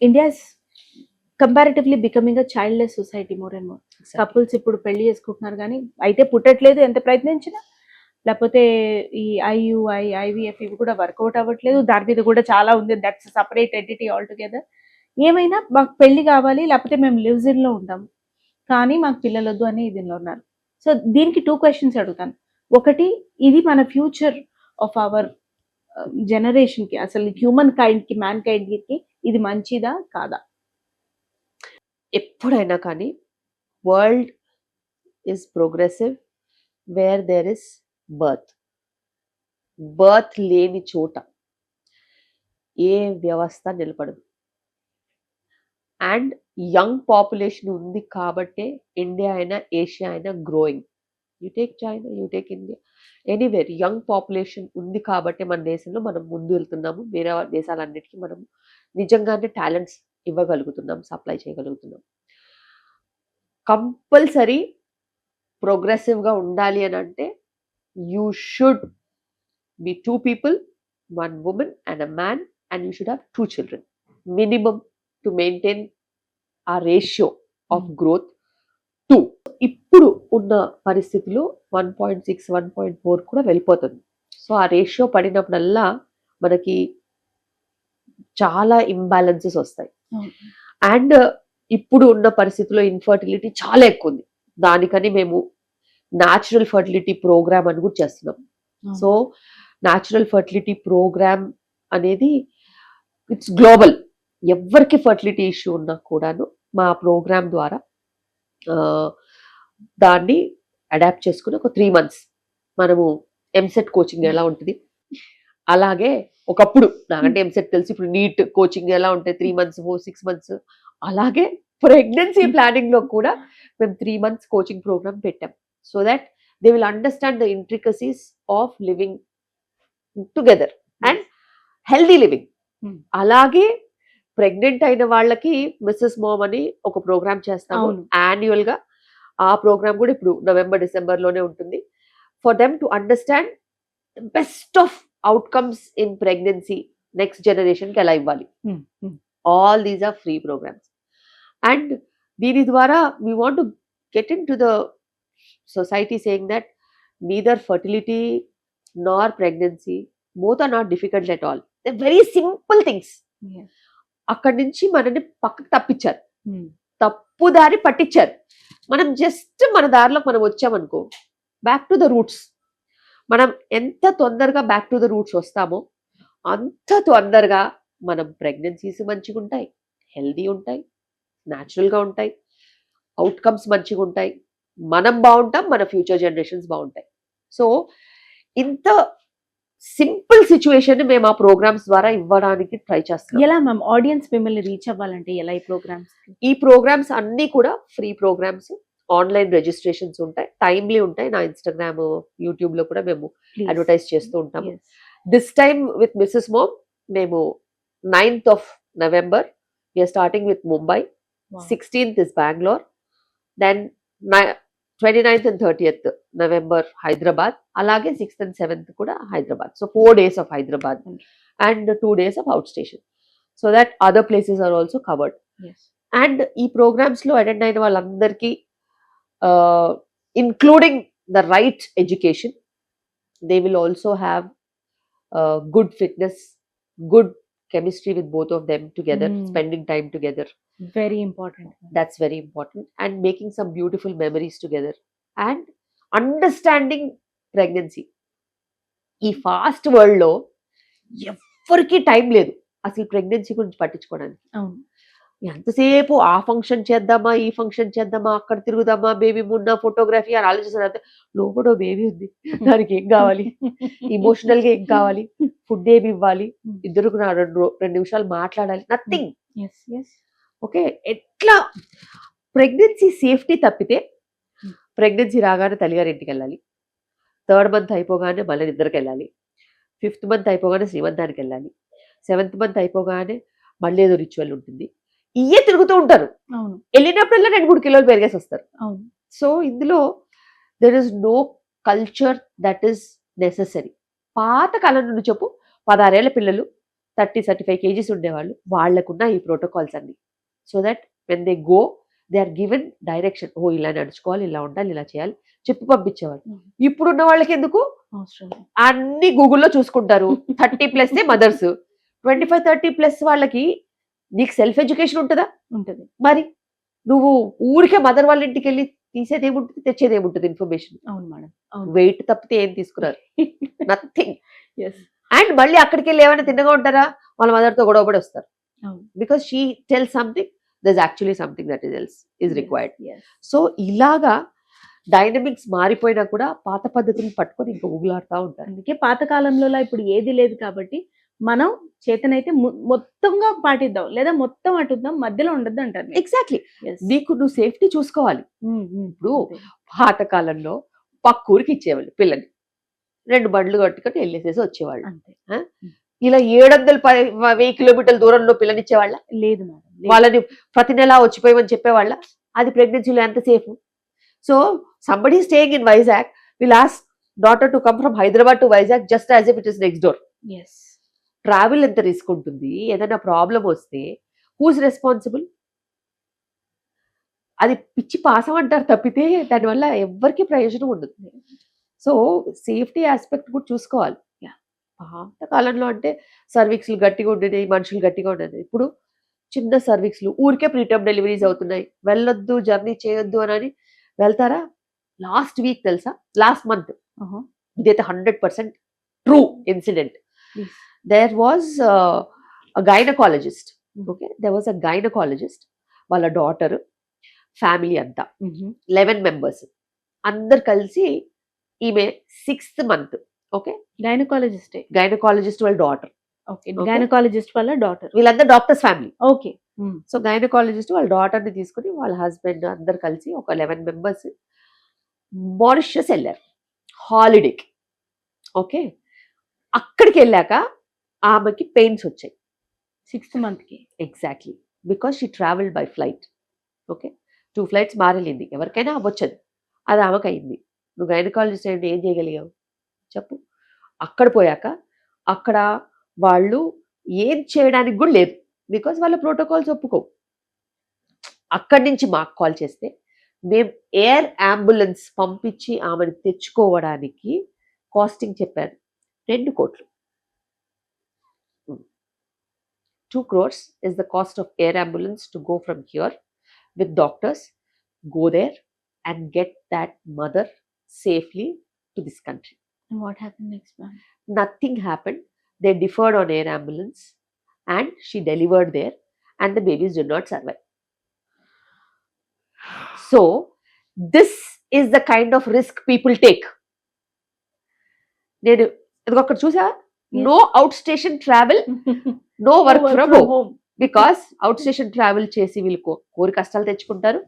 India is comparatively becoming a childless society more and more. Couples ఇప్పుడు పెళ్లి చేసుకుంటున్నారు కానీ అయితే పుట్టట్లేదు ఎంత ప్రయత్నించినా. లేకపోతే ఈ ఐయుఐ ఐవీఎఫ్ ఇవి కూడా వర్కౌట్ అవ్వట్లేదు. దాని మీద కూడా చాలా ఉంది, that's separate entity all together. ఏమైనా మాకు పెళ్లి కావాలి, లేకపోతే మేము లివ్స్ ఇన్ లో ఉంటాం కానీ మాకు పిల్లలు వద్దు అని దీనిలో ఉన్నారు. సో దీనికి 2 క్వశ్చన్స్ అడుగుతాను. ఒకటి, ఇది మన ఫ్యూచర్ ఆఫ్ అవర్ జనరేషన్ కి, అసలు హ్యూమన్ కైండ్ కి, మ్యాన్ కైండ్ కి ఇది మంచిదా కాదా? ఎప్పుడైనా కానీ world is progressive where there is birth లేని చోట ఏ వ్యవస్థ నిలబడదు. అండ్ యంగ్ పాపులేషన్ ఉంది కాబట్టే ఇండియా అయినా ఏషియా అయినా growing. You take China, you take India, anywhere young population ఉంది కాబట్టి మన దేశంలో మనం ముందు వెళ్తున్నాము. వేరే దేశాలన్నిటికీ మనం నిజంగానే టాలెంట్స్ ఇవ్వగలుగుతున్నాం, సప్లై చేయగలుగుతున్నాం. కంపల్సరీ ప్రోగ్రెసివ్గా ఉండాలి అని అంటే you should be 2 people, 1 woman and a man, and you should have 2 children minimum to maintain a ratio of growth 2. ఇప్పుడు ఉన్న పరిస్థితుల్లో 1.6 1.4 కూడా వెళ్ళిపోతుంది. సో ఆ రేషియో పడినప్పుడల్లా మనకి చాలా ఇంబ్యాలెన్సెస్ వస్తాయి. అండ్ ఇప్పుడు ఉన్న పరిస్థితుల్లో ఇన్ఫర్టిలిటీ చాలా ఎక్కువ ఉంది. దానికని మేము న్యాచురల్ ఫర్టిలిటీ ప్రోగ్రామ్ అని కూడా చేస్తున్నాం. సో న్యాచురల్ ఫర్టిలిటీ ప్రోగ్రామ్ అనేది ఇట్స్ గ్లోబల్. ఎవరికి ఫర్టిలిటీ ఇష్యూ ఉన్నా కూడాను మా ప్రోగ్రామ్ ద్వారా దాన్ని అడాప్ట్ చేసుకుని ఒక 3 months మనము ఎంసెట్ కోచింగ్ ఎలా ఉంటుంది అలాగే, ఒకప్పుడు నాకంటే ఎంసెట్ తెలిసి ఇప్పుడు నీట్ కోచింగ్ ఎలా ఉంటాయి 3 months 6 months, అలాగే ప్రెగ్నెన్సీ ప్లానింగ్ లో కూడా మేము 3 months కోచింగ్ ప్రోగ్రామ్ పెట్టాం. So that they will understand the intricacies of living together and healthy living. అలాగే ప్రెగ్నెంట్ అయిన వాళ్ళకి మిస్సెస్ మోమ్ అని ఒక ప్రోగ్రామ్ చేస్తాము యాన్యువల్ గా. ఆ ప్రోగ్రామ్ కూడా ఇప్పుడు నవంబర్ డిసెంబర్ లోనే ఉంటుంది. For them to understand best of outcomes in pregnancy next generation కి ఎలా ఇవ్వాలి. All these are free programmes. And దీని ద్వారా we want to get into the society saying that neither fertility nor pregnancy, both are not difficult at all. They're very simple things. అక్కడి నుంచి మనని పక్కకు తప్పించారు, తప్పుదారి పట్టించారు. మనం జస్ట్ మన దారిలోకి మనం వచ్చామనుకో, బ్యాక్ టు ద రూట్స్. మనం ఎంత తొందరగా బ్యాక్ టు ద రూట్స్ వస్తామో అంత తొందరగా మనం ప్రెగ్నెన్సీస్ మంచిగా ఉంటాయి, హెల్దీ ఉంటాయి, న్యాచురల్గా ఉంటాయి, అవుట్కమ్స్ మంచిగా ఉంటాయి, మనం బాగుంటాం, మన ఫ్యూచర్ జనరేషన్స్ బాగుంటాయి. సో ఇంత సింపుల్ సిచ్యువేషన్ మేము ఆ ప్రోగ్రామ్స్ ద్వారా ఇవ్వడానికి ట్రై చేస్తాం. ఎలా మ్యామ్ ఆడియన్స్ మిమ్మల్ని రీచ్ అవ్వాలంటే ఎలా ఈ ప్రోగ్రామ్స్ అన్ని కూడా ఫ్రీ ప్రోగ్రామ్స్, ఆన్లైన్ రిజిస్ట్రేషన్స్ ఉంటాయి, టైమ్లీ ఉంటాయి. నా ఇన్స్టాగ్రామ్ యూట్యూబ్ లో కూడా మేము అడ్వర్టైజ్ చేస్తూ ఉంటాము. This time with Mrs mom మేము 9th of November we are starting with Mumbai, 16th is Bangalore, then 29th and 30th November Hyderabad, అలాగే 6th and 7th కూడా Hyderabad. So 4 days of Hyderabad and 2 days of outstation, so that other places are also covered. And ఈ programmes లో attend అయిన వాళ్ళందరికీ including the right education, they will also have good fitness, good chemistry with both of them together, spending time together. Very important. That's very important. And making some beautiful memories together and understanding pregnancy. ఈ fast world లో ఎవరికి time లేదు అసలు pregnancy గురించి పట్టించుకోవడానికి. ఎంతసేపు ఆ function చేద్దామా, ఈ ఫంక్షన్ చేద్దామా, అక్కడ తిరుగుదామా, బేబీ మున్న ఫోటోగ్రఫీ అని ఆలోచిస్తున్నారు. లోపల బేబీ ఉంది, దానికి ఏం కావాలి, ఇమోషనల్ గా ఏం కావాలి, ఫుడ్ ఏమి ఇవ్వాలి, ఇద్దరు 2 నిమిషాలు మాట్లాడాలి, నథింగ్. ఓకే, ఎట్లా ప్రెగ్నెన్సీ సేఫ్టీ తప్పితే ప్రెగ్నెన్సీ రాగానే తల్లిగారి ఇంటికి వెళ్ళాలి, 3rd month అయిపోగానే మళ్ళీ నిద్రకి వెళ్ళాలి, 5th month అయిపోగానే శ్రీమంతానికి వెళ్ళాలి, 7th month అయిపోగానే మళ్ళీ ఏదో రిచువల్ ఉంటుంది. ఇవే తిరుగుతూ ఉంటారు. వెళ్ళినప్పుడల్లా 2-3 కిలోలు పెరిగేసి వస్తారు. సో ఇందులో there is no culture that is necessary. పాత కాలం నుండి చెప్పు 16 ఏళ్ల పిల్లలు 30-35 kgs ఉండేవాళ్ళు, వాళ్ళకున్న ఈ ప్రోటోకాల్స్ అన్ని. So that when they go they are given direction, ఓ ఇలా నడుచుకోవాలి, ఇలా ఉండాలి, ఇలా చేయాలి చెప్పి పంపించేవాళ్ళు. ఇప్పుడున్న వాళ్ళకి ఎందుకు, అవసరం లేదు. అన్ని గూగుల్లో చూసుకుంటారు. 30+ మదర్స్, 25-30+ వాళ్ళకి నీకు సెల్ఫ్ ఎడ్యుకేషన్ ఉంటుందా? ఉంటది. మరి నువ్వు ఊరికే మదర్ వాళ్ళ ఇంటికి వెళ్ళి తీసేది ఏముంటుంది, తెచ్చేది ఏముంటుంది ఇన్ఫర్మేషన్? అవును మేడం, అవును. వెయిట్ తప్పితే ఏం తీసుకున్నారు, నథింగ్. ఎస్, అండ్ మళ్ళీ అక్కడికి వెళ్ళి ఏమైనా తిన్నగా ఉంటారా, వాళ్ళ మదర్తో గొడవపడి వస్తారు. అవును. Because she tell something, there actually something that is required. Yes. So ఇలాగా డైనమిక్స్ మారిపోయినా కూడా పాత పద్ధతులను పట్టుకొని ఇంకా ఊగులాడుతూ ఉంటారు. అందుకే పాత కాలంలో ఇప్పుడు ఏది లేదు కాబట్టి మనం చేతనైతే మొత్తంగా పాటిద్దాం, లేదా మొత్తం అటుద్దాం, మధ్యలో ఉండద్దు అంటారు. ఎగ్జాక్ట్లీ. నీకు నువ్వు సేఫ్టీ చూసుకోవాలి. ఇప్పుడు పాత కాలంలో పక్కూరికి ఇచ్చేవాళ్ళు పిల్లల్ని, 2 బండ్లు కట్టుకొని వెళ్ళేసేసి వచ్చేవాళ్ళు. అంతే. ఇలా 700 కిలోమీటర్ల దూరంలో పిల్లనిచ్చేవాళ్ళ? లేదు మేడం. వాళ్ళని ప్రతి నెల వచ్చిపోయమని చెప్పేవాళ్ళ? అది ప్రెగ్నెన్సీలో ఎంత safe? So somebody staying in Vizag will ask daughter to come from Hyderabad to Vizag just as if it is next door. Yes. Travel ఎంత రిస్క్ ఉంటుంది, ఏదైనా ప్రాబ్లం వస్తే హూస్ రెస్పాన్సిబుల్? అది పిచ్చి పాసం అంటారు తప్పితే దానివల్ల ఎవ్వరికి ప్రయోజనం ఉండదు. సో సేఫ్టీ ఆస్పెక్ట్ కూడా చూసుకోవాలి. పాత కాలంలో అంటే సర్వీక్స్లు గట్టిగా ఉండేది, మనుషులు గట్టిగా ఉండేది. ఇప్పుడు చిన్న సర్వీక్స్లు ఊరికే ప్రీటర్మ్ డెలివరీస్ అవుతున్నాయి. వెళ్ళొద్దు, జర్నీ చేయొద్దు అని వెళ్తారా? లాస్ట్ వీక్ తెలుసా, లాస్ట్ మంత్, ఇదైతే 100% true incident. There was a gynecologist. Okay, there was a gynecologist. వాళ్ళ డాటర్, ఫ్యామిలీ అంతా 11 members, అందరు కలిసి ఈమె 6th month. ఓకే, గైనకాలజిస్ట్ వాళ్ళ డాటర్. ఓకే, గైనకాలజిస్ట్ వాళ్ళ డాటర్. వీళ్ళందరూ doctors family. Okay. So gynaecologist వాళ్ళ డాటర్ ని తీసుకుని వాళ్ళ హస్బెండ్ అందరు కలిసి ఒక 11 members మారిషస్ వెళ్ళారు హాలిడేకి. ఓకే, అక్కడికి వెళ్ళాక ఆమెకి పెయిన్స్ వచ్చాయి 6th month కి. Exactly, because she travelled by flight. Okay, 2 flights మారలింది, ఎవరికైనా అవ్వచ్చదు, అది ఆమెకు అయింది. నువ్వు గైనకాలజిస్ట్ అంటే ఏం చేయగలిగావు చెప్పు? అక్కడ పోయాక అక్కడ వాళ్ళు ఏం చేయడానికి కూడా లేదు, బికాస్ వాళ్ళ ప్రోటోకాల్స్ ఒప్పుకో. అక్కడి నుంచి మాకు కాల్ చేస్తే మేము ఎయిర్ అంబులెన్స్ పంపించి ఆమెను తెచ్చుకోవడానికి కాస్టింగ్ చెప్పారు 2 కోట్లు. 2 crores is the cost of air ambulance to go from here with doctors, go there and get that mother safely to this country. And what happened next, ma'am? Nothing happened. They deferred on air ambulance and she delivered there and the babies did not survive. So this is the kind of risk people take. నేను అక్కడ చూసా, no outstation travel, no work from home. Because out station travel చేసి వీళ్ళు కోరి కష్టాలు తెచ్చుకుంటారు,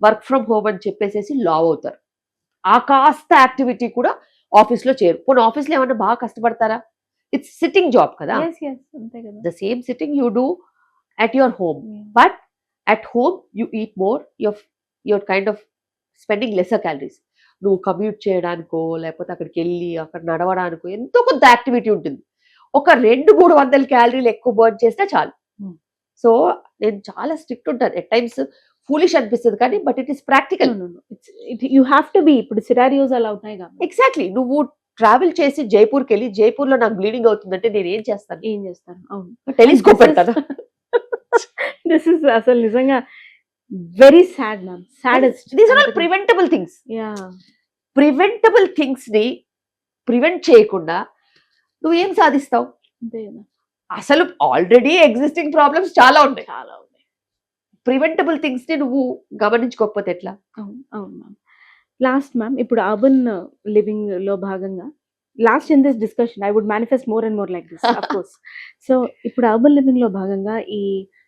work from home అని చెప్పేసి లావ్ అవుతారు. ఆ కాస్త యాక్టివిటీ కూడా ఆఫీస్లో చేయరు. పోనీ ఆఫీస్లో ఏమన్నా బాగా కష్టపడతారా? ఇట్స్ సిట్టింగ్ జాబ్ కదా. The same sitting you do at your home, but at home you eat more, you're kind of spending lesser calories. నువ్వు కమ్యూట్ చేయడానికో లేకపోతే అక్కడికి వెళ్ళి అక్కడ నడవడానికో ఎంతో కొంత యాక్టివిటీ ఉంటుంది. ఒక 200-300 క్యాలరీలు ఎక్కువ బర్న్ చేస్తే చాలు. సో నేను చాలా స్ట్రిక్ట్ ఉంటాను. ఎట్ టైమ్స్ ఫూలిష్ అనిపిస్తుంది కానీ but it is practical. You have to be. ఇప్పుడు సినారియోస్ అలా అవుతాయి కాబట్టి. ఎగ్జాక్ట్లీ. నువ్వు ట్రావెల్ చేసి జైపూర్కి వెళ్ళి జైపూర్లో నాకు బ్లీడింగ్ అవుతుందంటే నేను ఏం చేస్తాను? అవును, టెలిస్కోప్ పెడతాను. దిస్ ఇస్ అసలు నిజంగా very sad ma'am. Saddest. These are all preventable things. Preventable things ని ప్రివెంట్ చేయకుండా నువ్వు ఏం సాధిస్తావు? అసలు ఆల్రెడీ ఎగ్జిస్టింగ్ ప్రాబ్లమ్స్ చాలా ఉన్నాయి. ప్రివెంటబుల్ థింగ్స్ ని నువ్వు గమనించుకోకపోతే ఎట్లా? అవును మ్యామ్. లాస్ట్ మ్యామ్, ఇప్పుడు అర్బన్ లివింగ్ లో భాగంగా last in this discussion I would manifest more and more like this of course. So ఇప్పుడు అర్బన్ లివింగ్ లో భాగంగా ఈ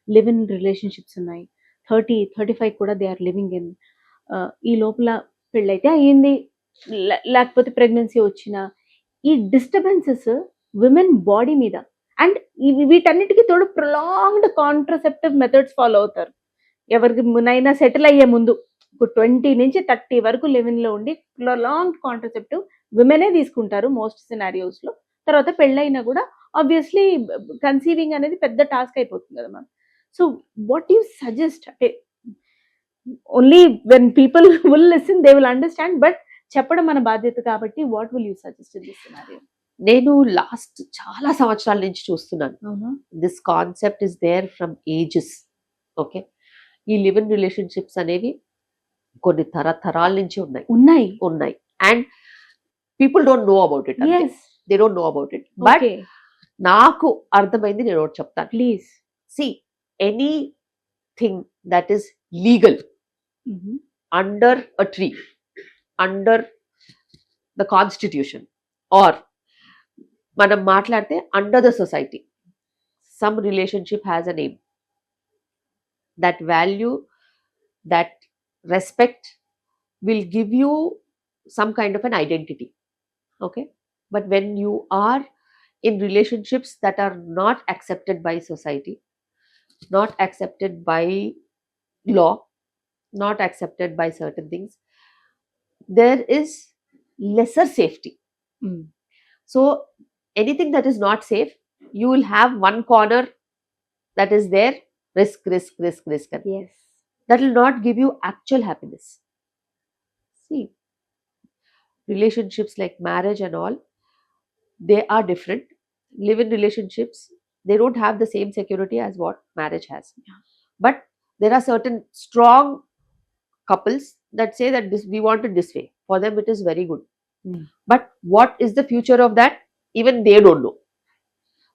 లివ్ ఇన్ రిలేషన్షిప్స్ ఉన్నాయి. 30-35 కూడా దే ఆర్ లివింగ్ ఇన్. ఈ లోపల పెళ్ళైతే అయ్యింది, లేకపోతే ప్రెగ్నెన్సీ వచ్చిన ఈ డిస్టర్బెన్సెస్ విమెన్ బాడీ మీద అండ్ వీటన్నిటికీ తోడు ప్రొలాంగ్డ్ కాంట్రసెప్టివ్ మెథడ్స్ ఫాలో అవుతారు. ఎవరికి నైనా సెటిల్ అయ్యే ముందు ఇప్పుడు 20 నుంచి 30 వరకు లివిన్ లో ఉండి ప్రొలాంగ్డ్ కాంట్రసెప్టివ్ విమెనే తీసుకుంటారు మోస్ట్ సినారియోస్ లో. తర్వాత పెళ్ళైనా కూడా ఆబ్వియస్లీ కన్సీవింగ్ అనేది పెద్ద టాస్క్ అయిపోతుంది కదా ma'am. So what you suggest, అంటే only when people will listen they will understand, but చెప్పడం మన బాధ్యత కాబట్టి what will you suggest in this scenario? నేను లాస్ట్ చాలా సంవత్సరాల నుంచి చూస్తున్నాను. అవునా? This concept is there from ages. Okay, ఈ లివ్ ఇన్ రిలేషన్షిప్స్ అనేవి కొన్ని తరతరాల నుంచి ఉన్నాయి and people don't know about it. Yes. They don't know about it. But Okay. నాకు అర్థమైంది, నేను ఒకటి చెప్తాను. Please. See, anything that is legal under a tree, under the constitution, or మనం మాట్లాడితే under the society, some relationship has a name. That value, that respect will give you some kind of an identity. Okay, but when you are in relationships that are not accepted by society, not accepted by law, not accepted by certain things, there is lesser safety. So anything that is not safe, you will have one corner that is there, risk. Yes. That will not give you actual happiness. See, relationships like marriage and all, they are different. Live-in relationships, they don't have the same security as what marriage has. Yeah. But there are certain strong couples that say that this, we want it this way. For them it is very good. But what is the future of that? Even they don't know.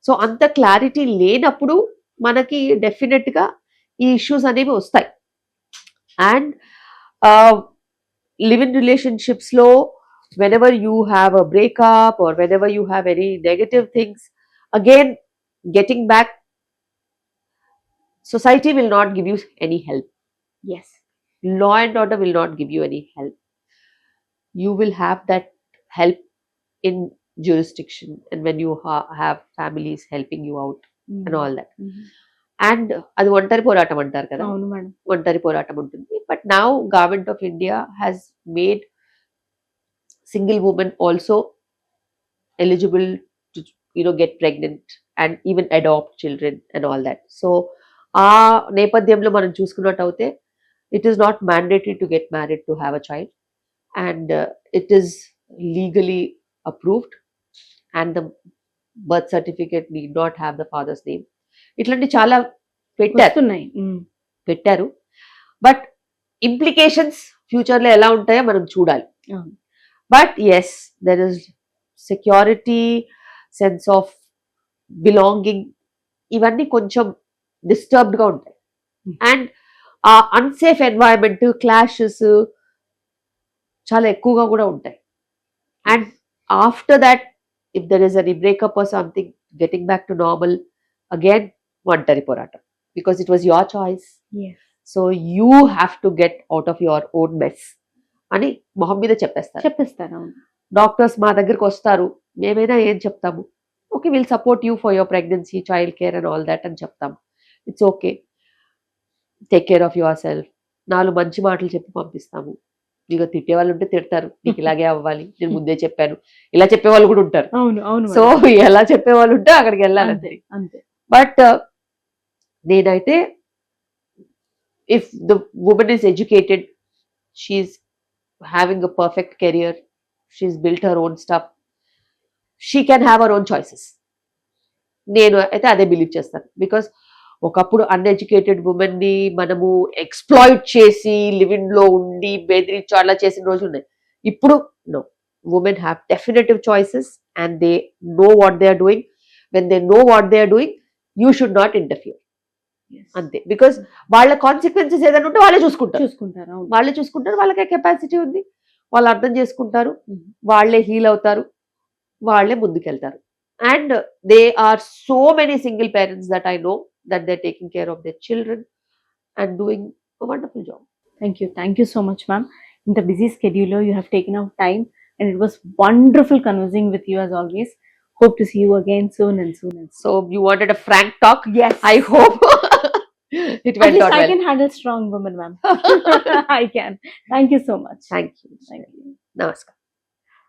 So anta clarity లేనప్పుడు మనకి definite గా ఈ issues అనేవి వస్తాయి. And live in relationships లో whenever you have a breakup or whenever you have any negative things, again getting back, society will not give you any help. Yes. Law and order will not give you any help. You will have that help in jurisdiction, and when you have families helping you out and all that. And అది ఒంటరి పోరాటం అంటారు కదా, అవును madam, ఒంటరి పోరాటం ఉంటుంది. But now government of India has made single women also eligible to get pregnant and even adopt children and all that. So ఆ నేపథ్యంలో మనం చూసుకున్నట్టయితే it is not mandatory to get married to have a child, and it is legally approved, and the birth certificate need not have the father's name. ఇట్లాంటి చాలా పెట్టారు. But implications future లో ఎలా ఉంటాయో మనం చూడాలి. But yes, there is security, sense of belonging, ఇవన్నీ కొంచెం డిస్టర్బ్డ్ గా ఉంటాయి. అండ్ ఆ అన్సేఫ్ ఎన్వైరన్మెంట్, క్లాషెస్ చాలా ఎక్కువగా కూడా ఉంటాయి. And after that, if there is any breakup or something, getting back to normal again ఒంటరి పోరాటం, because it was your choice. So you have to get out of your own mess అని మొహం మీద చెప్పేస్తారు. డాక్టర్స్ మా దగ్గరకు వస్తారు, మేమైనా ఏం చెప్తాము, okay will support you for your pregnancy, child care and all that అని చెప్తాము. It's okay, take care of your self. 4 మంచి మాటలు చెప్పి పంపిస్తాము. ఇక తిట్టే వాళ్ళు ఉంటే తిడతారు, నీకు ఇలాగే అవ్వాలి, నేను ముందే చెప్పాను, ఇలా చెప్పేవాళ్ళు కూడా ఉంటారు. సో ఎలా చెప్పేవాళ్ళు ఉంటే అక్కడికి వెళ్ళాలి అంతే. బట్ నేనైతే, if the woman is educated, she's having a perfect career, she's built her own stuff, she can have her own choices. నేను అయితే అదే బిలీవ్ చేస్తాను. బికాస్ ఒకప్పుడు అన్ఎడ్యుకేటెడ్ ఉమెన్ ని మనము ఎక్స్ప్లాయిట్ చేసి లివ్ ఇన్ లో ఉండి బెదిరించి అలా చేసిన రోజులు ఉన్నాయి. ఇప్పుడు no, women have definitive choices and they know what they are doing. When they know what they are doing, you should not interfere. అంతే. బికాస్ వాళ్ళ కాన్సిక్వెన్సెస్ ఏదైనా ఉంటే వాళ్ళే చూసుకుంటారు. వాళ్ళకే కెపాసిటీ ఉంది, వాళ్ళు అర్థం చేసుకుంటారు, వాళ్ళే హీల్ అవుతారు, వాళ్ళే ముందుకెళ్తారు. And they are so many single parents that I know that they taking care of their children and doing a wonderful job. Thank you so much, ma'am. In the busy schedule, you have taken out time, and it was wonderful conversing with you as always. Hope to see you again soon. So you wanted a frank talk? Yes. I hope it went out well. I can handle strong women, ma'am. I can. Thank you so much. Thank you. Namaskar.